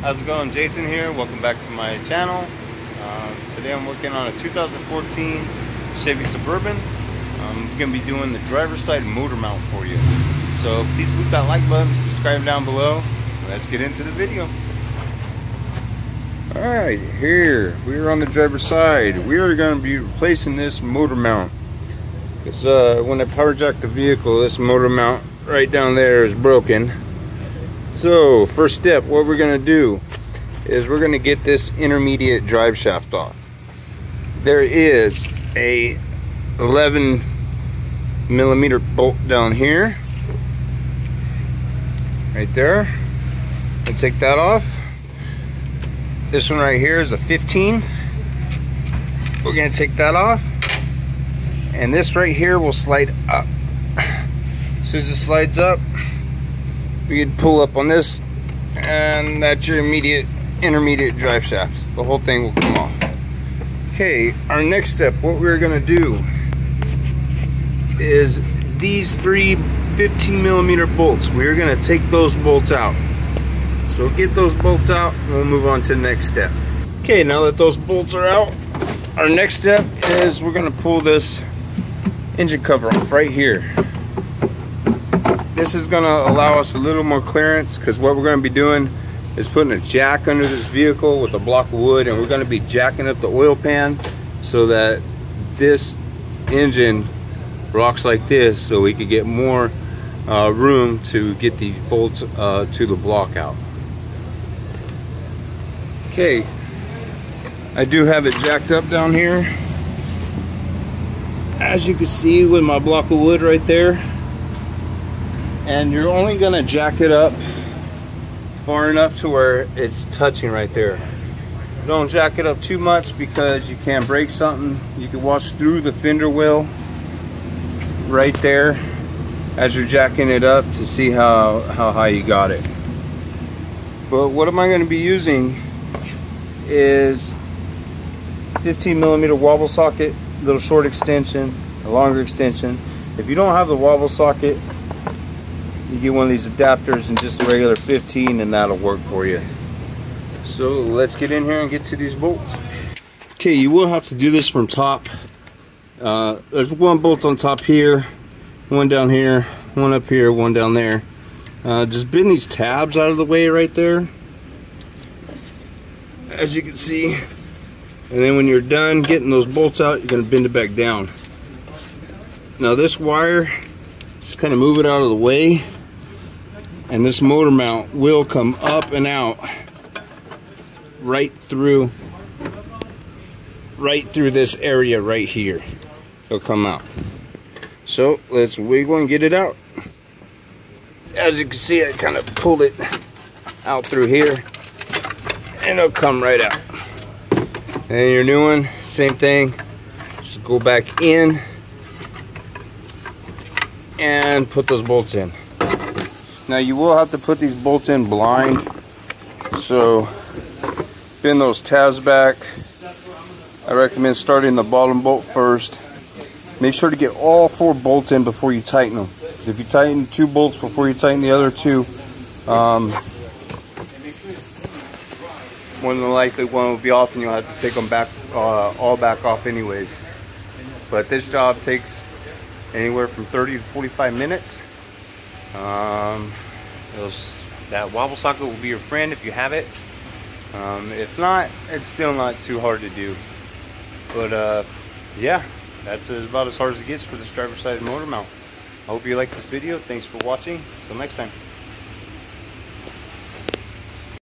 How's it going? Jason here. Welcome back to my channel. Today I'm working on a 2014 Chevy Suburban. I'm going to be doing the driver's side motor mount for you. So please click that like button, subscribe down below. Let's get into the video. Alright, here we are on the driver's side. We are going to be replacing this motor mount. Because when I power jack the vehicle, this motor mount right down there is broken. So first step, what we're going to do is we're going to get this intermediate drive shaft off. There is a 11mm bolt down here, right there, and take that off. This one right here is a 15. We're going to take that off, and this right here will slide up. As soon as it slides up, we can pull up on this, and that's your intermediate drive shaft. The whole thing will come off. Okay, our next step, what we're going to do is these three 15mm bolts. We're going to take those bolts out. So get those bolts out and we'll move on to the next step. Okay, now that those bolts are out, our next step is we're going to pull this engine cover off right here. This is going to allow us a little more clearance, because what we're going to be doing is putting a jack under this vehicle with a block of wood, and we're going to be jacking up the oil pan so that this engine rocks like this, so we could get more room to get these bolts to the block out. Okay, I do have it jacked up down here, as you can see with my block of wood right there. And you're only going to jack it up far enough to where it's touching right there. Don't jack it up too much, because you can break something. You can watch through the fender well right there as you're jacking it up to see how high you got it. But what am I going to be using is 15mm wobble socket, little short extension, a longer extension. If you don't have the wobble socket, you get one of these adapters and just a regular 15, and that'll work for you. So let's get in here and get to these bolts. Okay, you will have to do this from top. There's one bolt on top here, one down here, one up here, one down there. Just bend these tabs out of the way right there, as you can see. And then when you're done getting those bolts out, you're going to bend it back down. Now this wire, just kind of move it out of the way, and this motor mount will come up and out right through this area right here. It'll come out. So let's wiggle and get it out. As you can see, I kind of pulled it out through here, and it'll come right out. And your new one, same thing. Just go back in and put those bolts in. Now you will have to put these bolts in blind, so bend those tabs back. I recommend starting the bottom bolt first. Make sure to get all 4 bolts in before you tighten them, because if you tighten 2 bolts before you tighten the other 2, more than likely one will be off, and you'll have to take them back, all back off anyways. But this job takes anywhere from 30 to 45 minutes. That wobble socket will be your friend if you have it. If not, it's still not too hard to do. But yeah, that's about as hard as it gets for this driver's side motor mount. I hope you like this video. Thanks for watching. Until next time.